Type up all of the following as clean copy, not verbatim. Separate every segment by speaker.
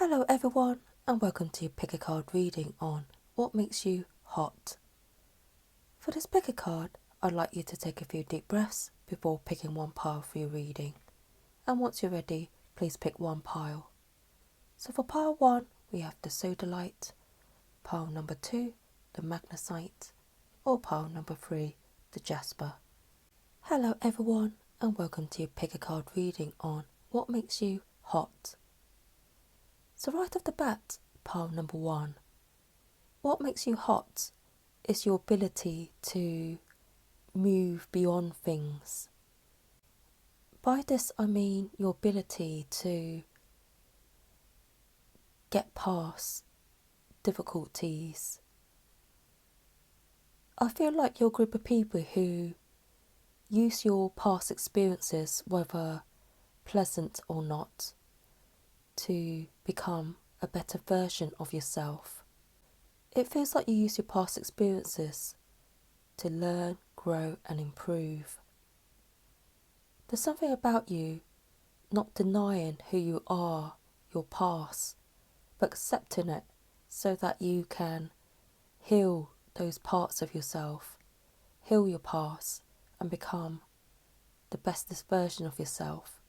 Speaker 1: Hello everyone and welcome to your pick a card reading on what makes you hot. For this pick a card, I'd like you to take a few deep breaths before picking one pile for your reading. And once you're ready, please pick one pile. So for pile 1, we have the Sodalite, pile number 2, the Magnesite, or pile number 3, the Jasper. Hello everyone and welcome to your pick a card reading on what makes you hot. So right off the bat, pile number 1. What makes you hot is your ability to move beyond things. By this I mean your ability to get past difficulties. I feel like you're a group of people who use your past experiences, whether pleasant or not, to become a better version of yourself. It feels like you use your past experiences to learn, grow and improve. There's something about you not denying who you are, your past, but accepting it so that you can heal those parts of yourself, heal your past and become the bestest version of yourself.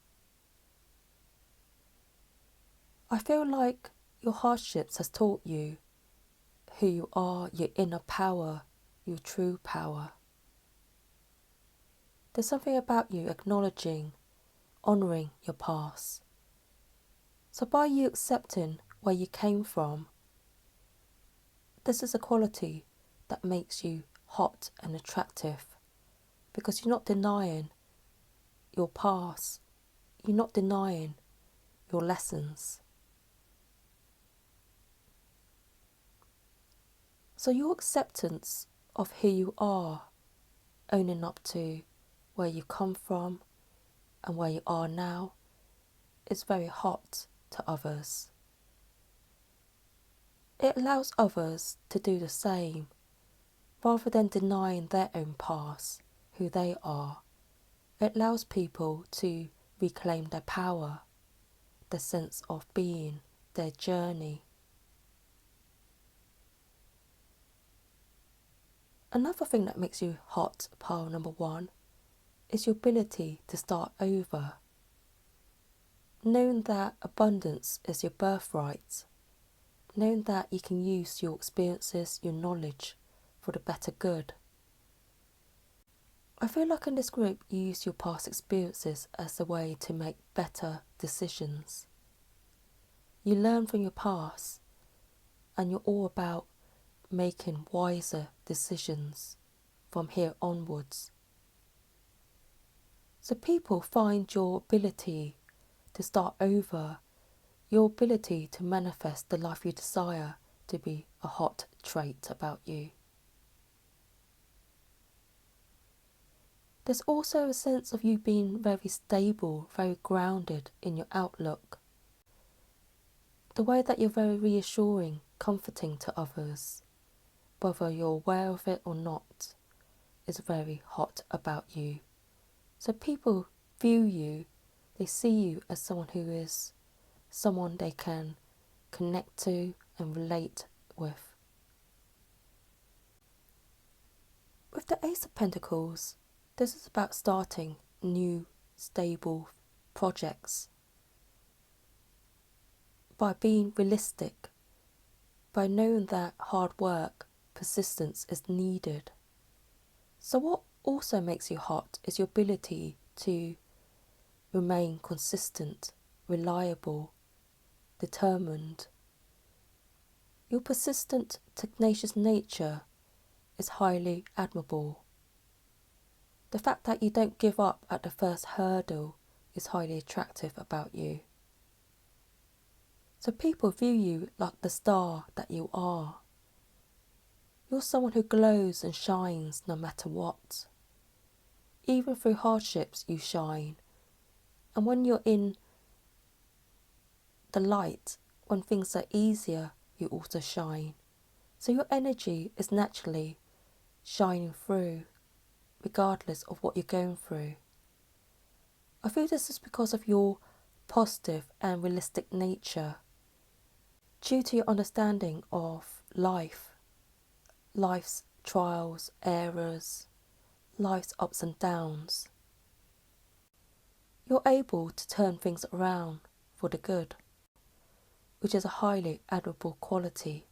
Speaker 1: I feel like your hardships has taught you who you are, your inner power, your true power. There's something about you acknowledging, honouring your past. So by you accepting where you came from, this is a quality that makes you hot and attractive because you're not denying your past, you're not denying your lessons. So your acceptance of who you are, owning up to where you come from and where you are now, is very hot to others. It allows others to do the same, rather than denying their own past, who they are. It allows people to reclaim their power, their sense of being, their journey. Another thing that makes you hot, pile number 1, is your ability to start over. Knowing that abundance is your birthright. Knowing that you can use your experiences, your knowledge for the better good. I feel like in this group you use your past experiences as a way to make better decisions. You learn from your past and you're all about making wiser decisions from here onwards. So people find your ability to start over, your ability to manifest the life you desire, to be a hot trait about you. There's also a sense of you being very stable, very grounded in your outlook. The way that you're very reassuring, comforting to others, whether you're aware of it or not, is very hot about you. So people view you, they see you as someone who is someone they can connect to and relate with. With the Ace of Pentacles, this is about starting new, stable projects. By being realistic, by knowing that hard work, persistence is needed. So what also makes you hot is your ability to remain consistent, reliable, determined. Your persistent, tenacious nature is highly admirable. The fact that you don't give up at the first hurdle is highly attractive about you. So people view you like the star that you are. You're someone who glows and shines no matter what. Even through hardships you shine. And when you're in the light, when things are easier, you also shine. So your energy is naturally shining through, regardless of what you're going through. I feel this is because of your positive and realistic nature. due to your understanding of life, life's trials, errors, life's ups and downs, you're able to turn things around for the good, which is a highly admirable quality.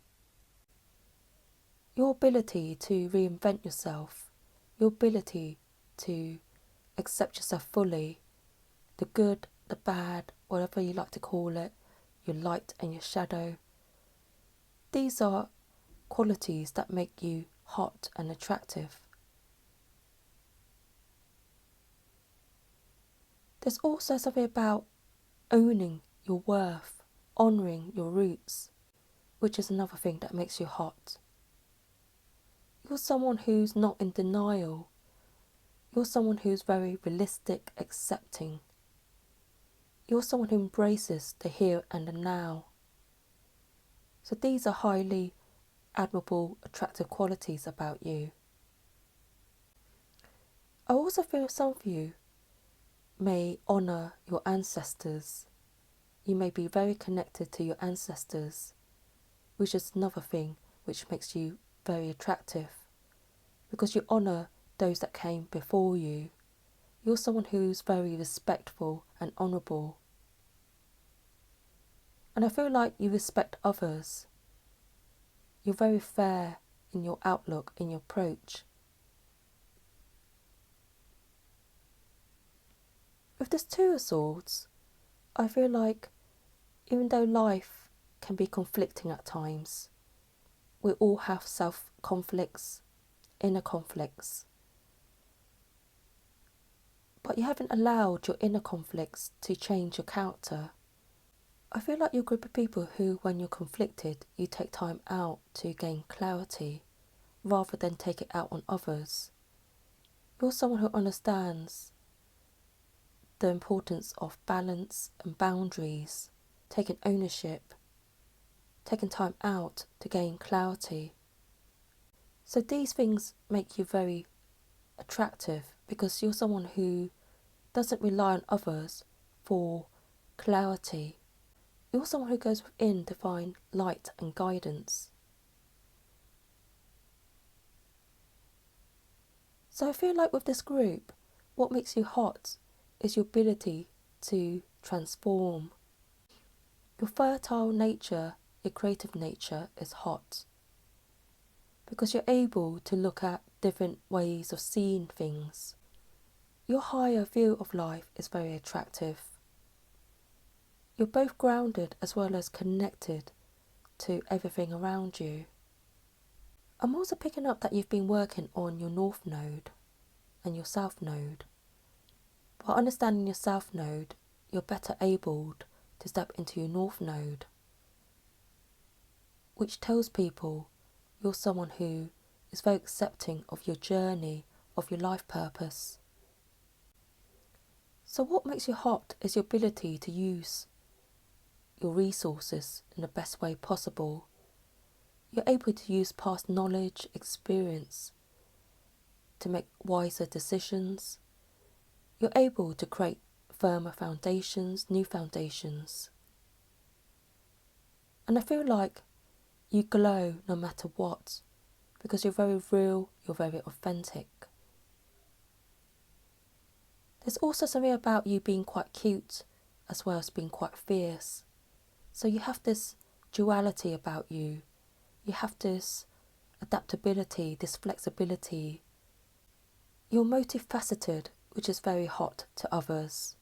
Speaker 1: Your ability to reinvent yourself, your ability to accept yourself fully, the good, the bad, whatever you like to call it, your light and your shadow. These are qualities that make you hot and attractive. There's also something about owning your worth, honouring your roots, which is another thing that makes you hot. You're someone who's not in denial. You're someone who's very realistic, accepting. You're someone who embraces the here and the now. So these are highly admirable, attractive qualities about you. I also feel some of you may honour your ancestors. You may be very connected to your ancestors, which is another thing which makes you very attractive, because you honour those that came before you. You're someone who's very respectful and honourable. And I feel like you respect others. You're very fair in your outlook, in your approach. With this Two of Swords, I feel like even though life can be conflicting at times, we all have self-conflicts, inner conflicts. But you haven't allowed your inner conflicts to change your character. I feel like you're a group of people who, when you're conflicted, you take time out to gain clarity, rather than take it out on others. You're someone who understands the importance of balance and boundaries, taking ownership, taking time out to gain clarity. So these things make you very attractive, because you're someone who doesn't rely on others for clarity. You're someone who goes within to find light and guidance. So I feel like with this group, what makes you hot is your ability to transform. Your fertile nature, your creative nature is hot, because you're able to look at different ways of seeing things. Your higher view of life is very attractive. You're both grounded as well as connected to everything around you. I'm also picking up that you've been working on your North Node and your South Node. By understanding your South Node, you're better able to step into your North Node, which tells people you're someone who is very accepting of your journey, of your life purpose. So what makes you hot is your ability to use your resources in the best way possible. You're able to use past knowledge, experience to make wiser decisions. You're able to create firmer foundations, new foundations. And I feel like you glow no matter what, because you're very real, you're very authentic. There's also something about you being quite cute as well as being quite fierce. So you have this duality about you. You have this adaptability, this flexibility. You're multifaceted, which is very hot to others.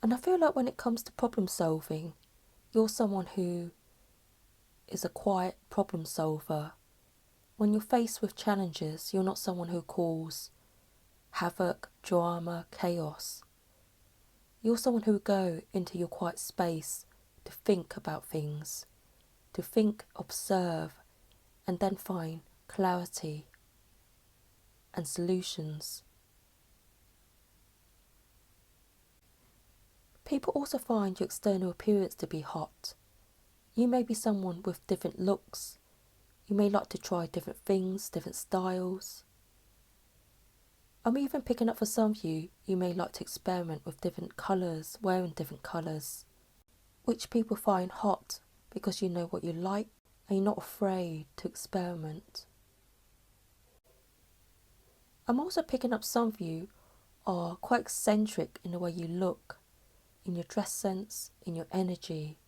Speaker 1: And I feel like when it comes to problem solving, you're someone who is a quiet problem solver. When you're faced with challenges, you're not someone who causes havoc, drama, chaos. You're someone who will go into your quiet space to think about things, to think, observe, and then find clarity and solutions. People also find your external appearance to be hot. You may be someone with different looks. You may like to try different things, different styles. I'm even picking up for some of you, you may like to experiment with different colours, wearing different colours. which people find hot because you know what you like and you're not afraid to experiment. I'm also picking up some of you are quite eccentric in the way you look, in your dress sense, in your energy,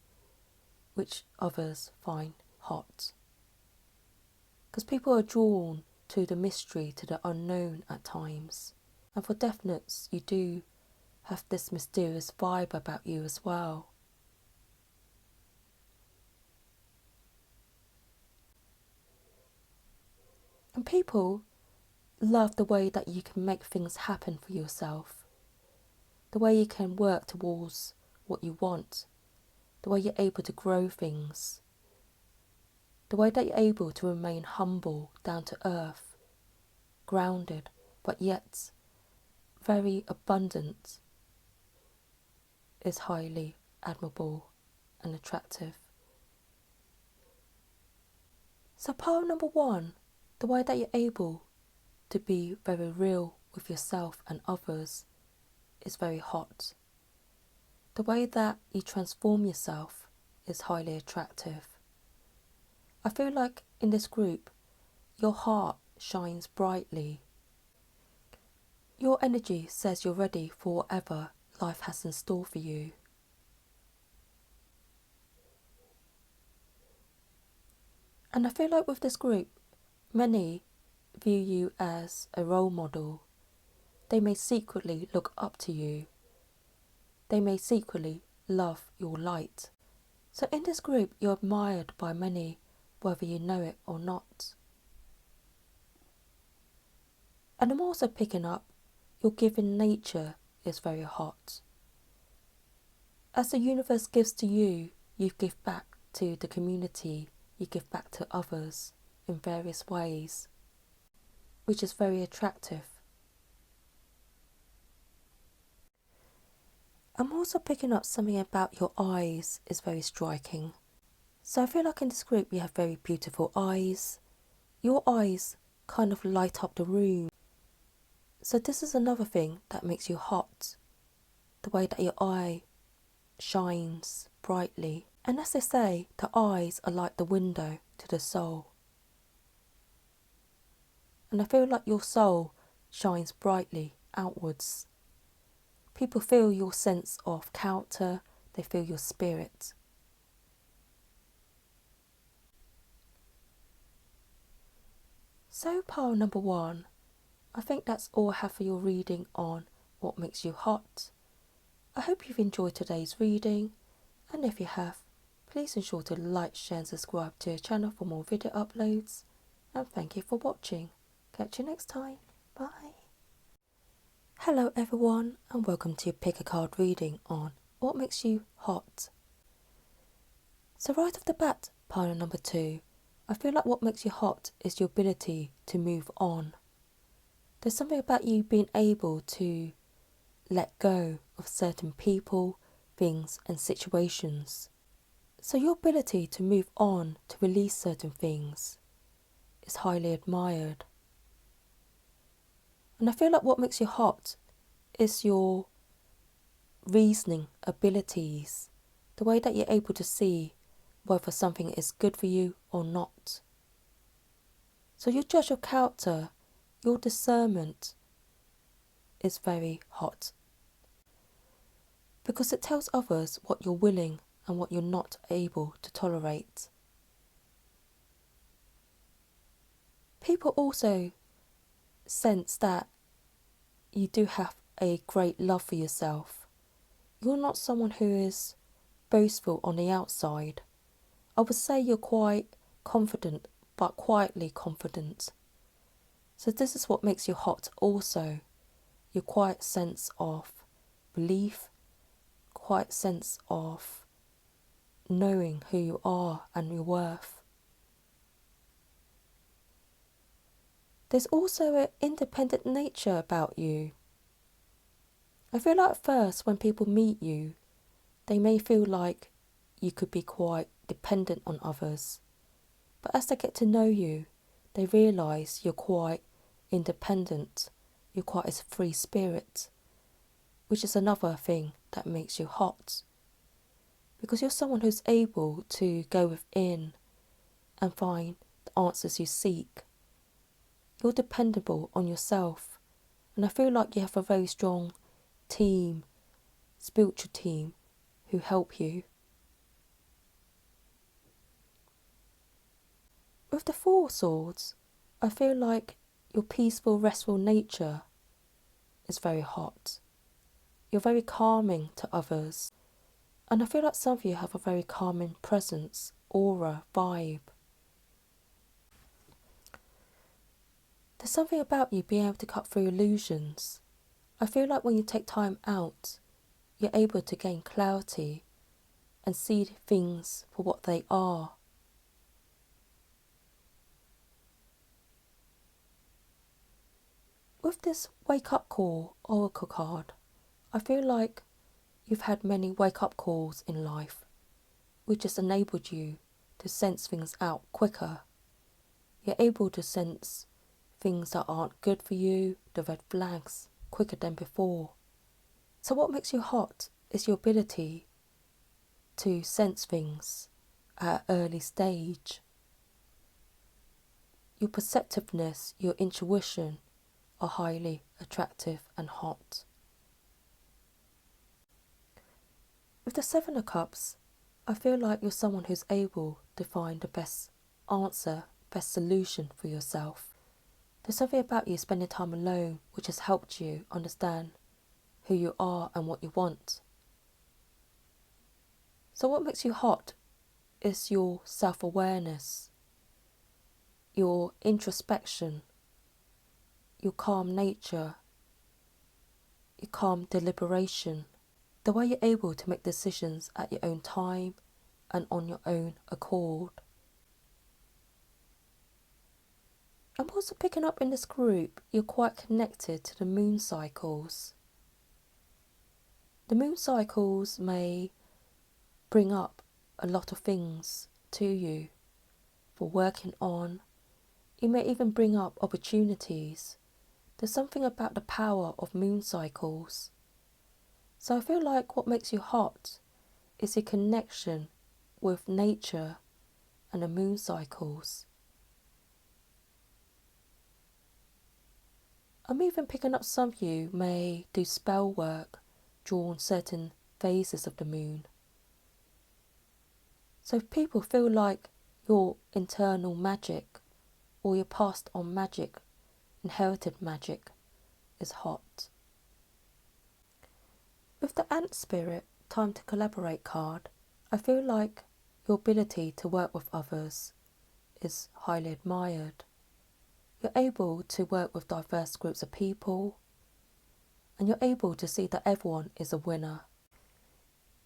Speaker 1: which others find hot. Because people are drawn to the mystery, to the unknown at times. And for definites, you do have this mysterious vibe about you as well. And people love the way that you can make things happen for yourself. The way you can work towards what you want. The way you're able to grow things. The way that you're able to remain humble, down to earth, grounded, but yet very abundant is highly admirable and attractive. So pile number 1, the way that you're able to be very real with yourself and others is very hot. The way that you transform yourself is highly attractive. I feel like in this group, your heart shines brightly. Your energy says you're ready for whatever life has in store for you. And I feel like with this group, many view you as a role model. They may secretly look up to you. They may secretly love your light. So in this group, you're admired by many, whether you know it or not. And I'm also picking up your giving nature is very hot. As the universe gives to you, you give back to the community, you give back to others in various ways, which is very attractive. I'm also picking up something about your eyes is very striking. So I feel like in this group you have very beautiful eyes. Your eyes kind of light up the room. So this is another thing that makes you hot. The way that your eye shines brightly. And as they say, the eyes are like the window to the soul. And I feel like your soul shines brightly outwards. People feel your sense of character, they feel your spirit. So pile number 1, I think that's all I have for your reading on what makes you hot. I hope you've enjoyed today's reading, and if you have, please ensure to like, share and subscribe to the channel for more video uploads, and thank you for watching. Catch you next time. Bye. Hello everyone, and welcome to your pick a card reading on what makes you hot. So right off the bat, pile number 2, I feel like what makes you hot is your ability to move on. There's something about you being able to let go of certain people, things and situations. So your ability to move on, to release certain things, is highly admired. And I feel like what makes you hot is your reasoning abilities, the way that you're able to see whether something is good for you or not. So your judge of character, your discernment is very hot. Because it tells others what you're willing and what you're not able to tolerate. People also sense that you do have a great love for yourself. You're not someone who is boastful on the outside. I would say you're quite confident, but quietly confident. So this is what makes you hot also. Your quiet sense of belief, quiet sense of knowing who you are and your worth. There's also an independent nature about you. I feel like at first when people meet you, they may feel like you could be quite dependent on others. But as they get to know you, they realise you're quite independent, you're quite a free spirit, which is another thing that makes you hot. because you're someone who's able to go within and find the answers you seek. You're dependable on yourself, and I feel like you have a very strong team, spiritual team, who help you. With the Four Swords, I feel like your peaceful, restful nature is very hot. You're very calming to others, and I feel like some of you have a very calming presence, aura, vibe. There's something about you being able to cut through illusions. I feel like when you take time out, you're able to gain clarity and see things for what they are. With this wake up call oracle card, I feel like you've had many wake up calls in life, which has enabled you to sense things out quicker. You're able to sense things that aren't good for you, the red flags, quicker than before. So what makes you hot is your ability to sense things at an early stage. Your perceptiveness, your intuition are highly attractive and hot. With the Seven of Cups, I feel like you're someone who's able to find the best answer, best solution for yourself. There's something about you spending time alone which has helped you understand who you are and what you want. So what makes you hot is your self-awareness, your introspection, your calm nature, your calm deliberation, the way you're able to make decisions at your own time and on your own accord. I'm also picking up in this group, you're quite connected to the moon cycles. The moon cycles may bring up a lot of things to you for working on. It may even bring up opportunities. There's something about the power of moon cycles. So I feel like what makes you hot is a connection with nature and the moon cycles. I'm even picking up some of you may do spell work during certain phases of the moon. So if people feel like your internal magic or your passed on magic, inherited magic is hot. With the Ant Spirit Time to Collaborate card, I feel like your ability to work with others is highly admired. You're able to work with diverse groups of people, and you're able to see that everyone is a winner.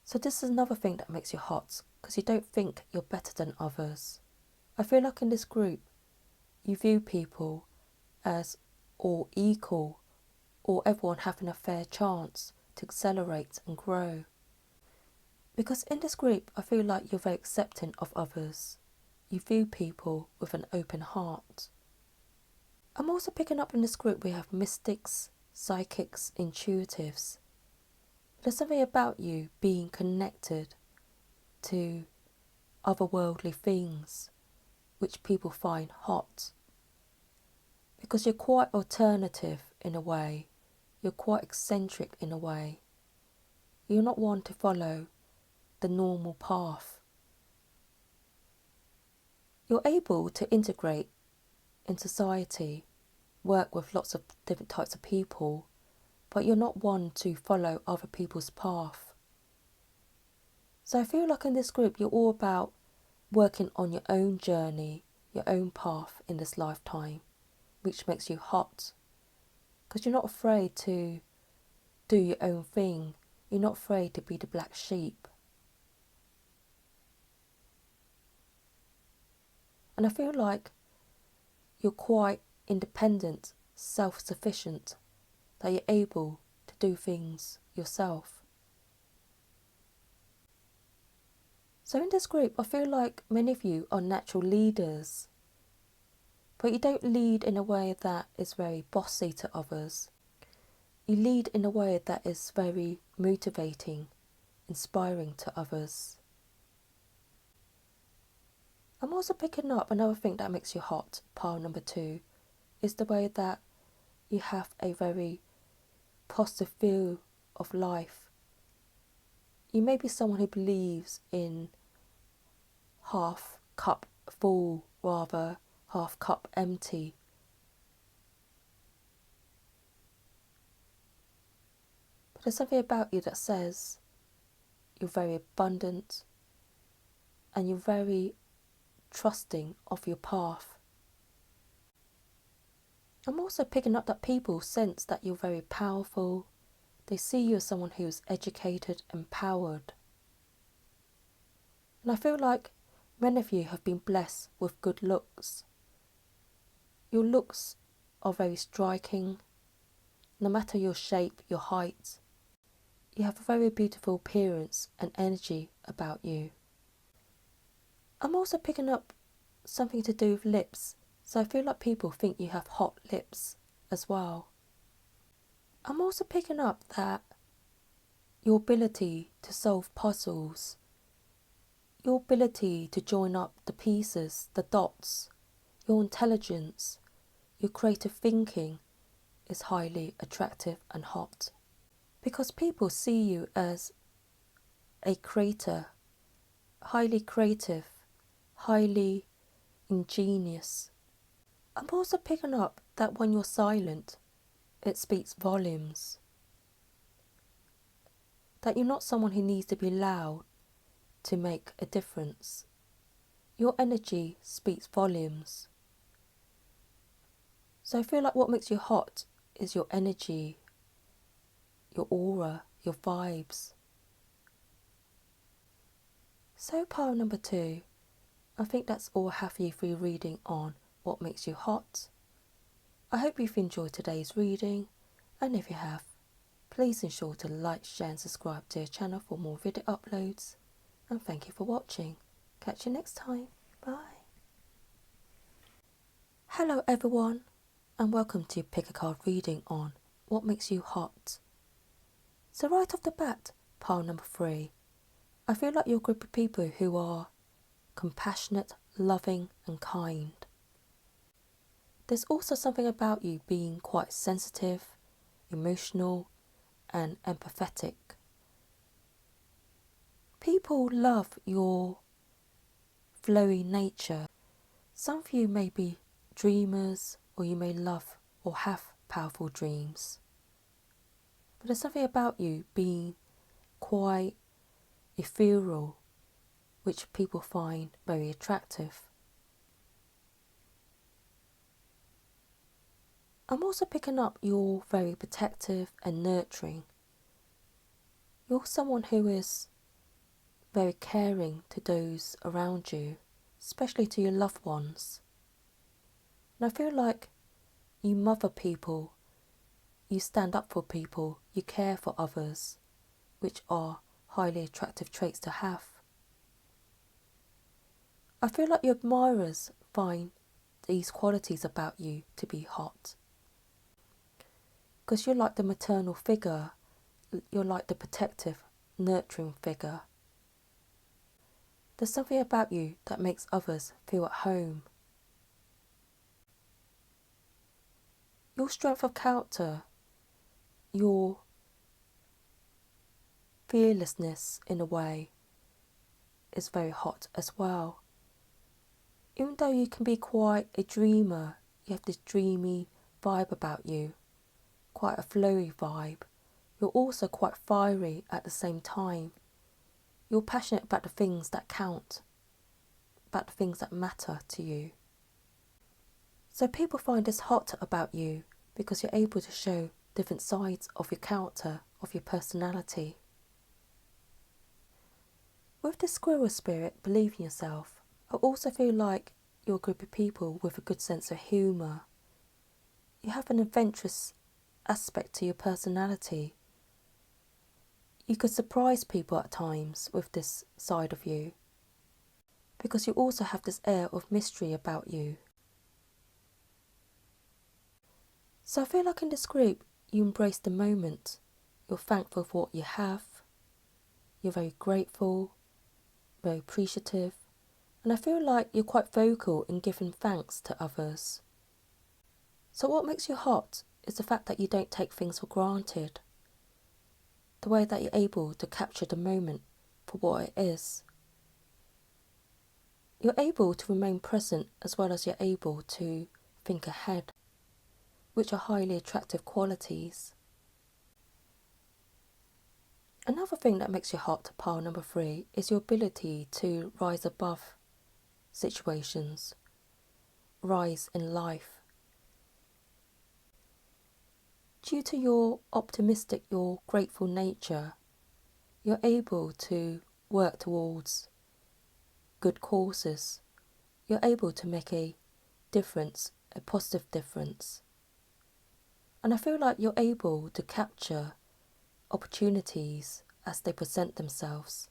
Speaker 1: So this is another thing that makes you hot, because you don't think you're better than others. I feel like in this group, you view people as all equal, or everyone having a fair chance to accelerate and grow. Because in this group, I feel like you're very accepting of others. You view people with an open heart. I'm also picking up in this group we have mystics, psychics, intuitives. There's something about you being connected to otherworldly things which people find hot. Because you're quite alternative in a way. You're quite eccentric in a way. You're not one to follow the normal path. You're able to integrate in society, work with lots of different types of people, but you're not one to follow other people's path. So I feel like in this group you're all about working on your own journey, your own path in this lifetime, which makes you hot. Because you're not afraid to do your own thing. You're not afraid to be the black sheep. And I feel like you're quite independent, self-sufficient, that you're able to do things yourself. So in this group, I feel like many of you are natural leaders, but you don't lead in a way that is very bossy to others. You lead in a way that is very motivating, inspiring to others. I'm also picking up another thing that makes you hot, pile number 2, is the way that you have a very positive view of life. You may be someone who believes in half cup full rather half cup empty. But there's something about you that says you're very abundant and you're very trusting of your path. I'm also picking up that people sense that you're very powerful. They see you as someone who is educated, empowered. And I feel like many of you have been blessed with good looks. Your looks are very striking. No matter your shape, your height, you have a very beautiful appearance and energy about you. I'm also picking up something to do with lips, so I feel like people think you have hot lips as well. I'm also picking up that your ability to solve puzzles, your ability to join up the pieces, the dots, your intelligence, your creative thinking is highly attractive and hot. Because people see you as a creator, highly creative, highly ingenious. I'm also picking up that when you're silent, it speaks volumes. That you're not someone who needs to be loud to make a difference. Your energy speaks volumes. So I feel like what makes you hot is your energy, your aura, your vibes. So pile number 2, I think that's all I have for you for your reading on what makes you hot. I hope you've enjoyed today's reading, and if you have, please ensure to like, share and subscribe to our channel for more video uploads. And thank you for watching. Catch you next time. Bye. Hello everyone, and welcome to your Pick a Card reading on what makes you hot. So right off the bat, pile number 3, I feel like you're a group of people who are compassionate, loving and kind. There's also something about you being quite sensitive, emotional and empathetic. People love your flowy nature. Some of you may be dreamers, or you may love or have powerful dreams. But there's something about you being quite ethereal, which people find very attractive. I'm also picking up you're very protective and nurturing. You're someone who is very caring to those around you, especially to your loved ones. And I feel like you mother people, you stand up for people, you care for others, which are highly attractive traits to have. I feel like your admirers find these qualities about you to be hot. Because you're like the maternal figure, you're like the protective, nurturing figure. There's something about you that makes others feel at home. Your strength of character, your fearlessness in a way, is very hot as well. Even though you can be quite a dreamer, you have this dreamy vibe about you, quite a flowy vibe, you're also quite fiery at the same time. You're passionate about the things that count, about the things that matter to you. So people find this hot about you because you're able to show different sides of your character, of your personality. With the squirrel spirit, believe in yourself, I also feel like you're a group of people with a good sense of humour. You have an adventurous aspect to your personality. You could surprise people at times with this side of you, because you also have this air of mystery about you. So I feel like in this group, you embrace the moment. You're thankful for what you have. You're very grateful, very appreciative, And I feel like you're quite vocal in giving thanks to others. So what makes you hot is the fact that you don't take things for granted. The way that you're able to capture the moment for what it is. You're able to remain present as well as you're able to think ahead, which are highly attractive qualities. Another thing that makes you hot, pile number 3, is your ability to rise above situations, rise in life. Due to your optimistic, your grateful nature, you're able to work towards good causes. You're able to make a difference, a positive difference. And I feel like you're able to capture opportunities as they present themselves.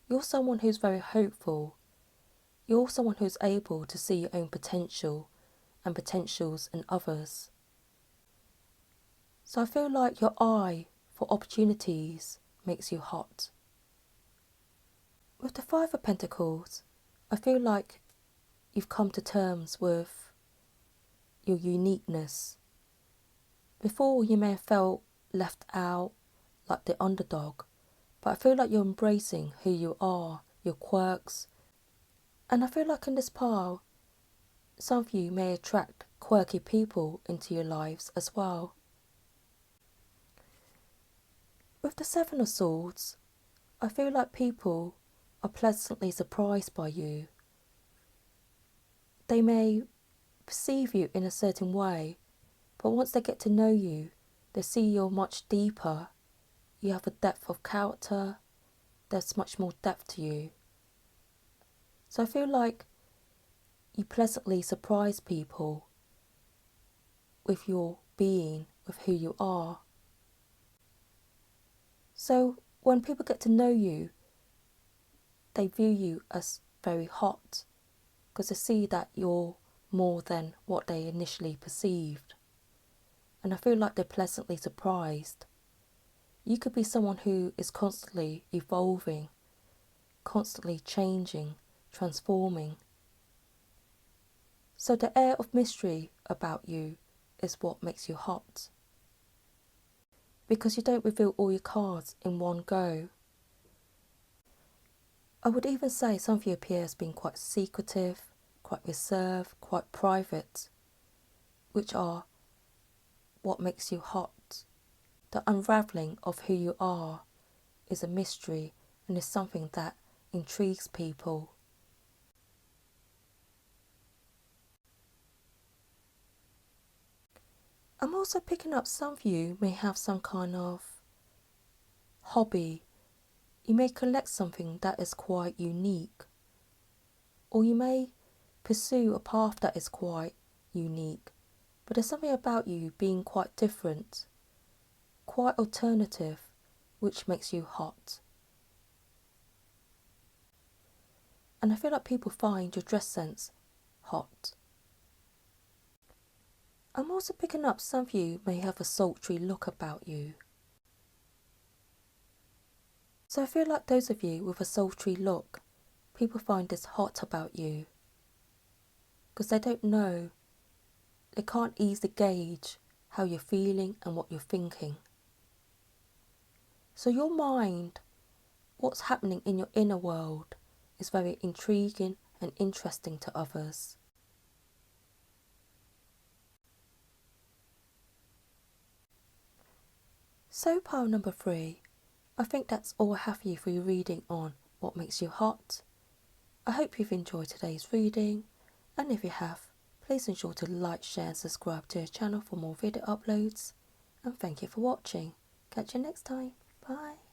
Speaker 1: You're someone who's very hopeful. You're someone who's able to see your own potential and potentials in others. So I feel like your eye for opportunities makes you hot. With the 5 of Pentacles, I feel like you've come to terms with your uniqueness. Before you may have felt left out, like the underdog, but I feel like you're embracing who you are, your quirks. And I feel like in this pile, some of you may attract quirky people into your lives as well. With the 7 of Swords, I feel like people are pleasantly surprised by you. They may perceive you in a certain way, but once they get to know you, they see you're much deeper. You have a depth of character. There's much more depth to you. So I feel like you pleasantly surprise people with your being, with who you are. So when people get to know you, they view you as very hot because they see that you're more than what they initially perceived. And I feel like they're pleasantly surprised. You could be someone who is constantly evolving, constantly changing, transforming. So the air of mystery about you is what makes you hot. Because you don't reveal all your cards in one go. I would even say some of you appear as being quite secretive, quite reserved, quite private, which are what makes you hot. The unravelling of who you are is a mystery and is something that intrigues people. I'm also picking up some of you may have some kind of hobby. You may collect something that is quite unique, or you may pursue a path that is quite unique, but there's something about you being quite different, quite alternative, which makes you hot. And I feel like people find your dress sense hot. I'm also picking up some of you may have a sultry look about you. So I feel like those of you with a sultry look, people find this hot about you. Because they don't know, they can't easily gauge how you're feeling and what you're thinking. So your mind, what's happening in your inner world, is very intriguing and interesting to others. So pile number 3, I think that's all I have for you for your reading on what makes you hot. I hope you've enjoyed today's reading, and if you have, please ensure to like, share and subscribe to our channel for more video uploads. And thank you for watching. Catch you next time. Bye.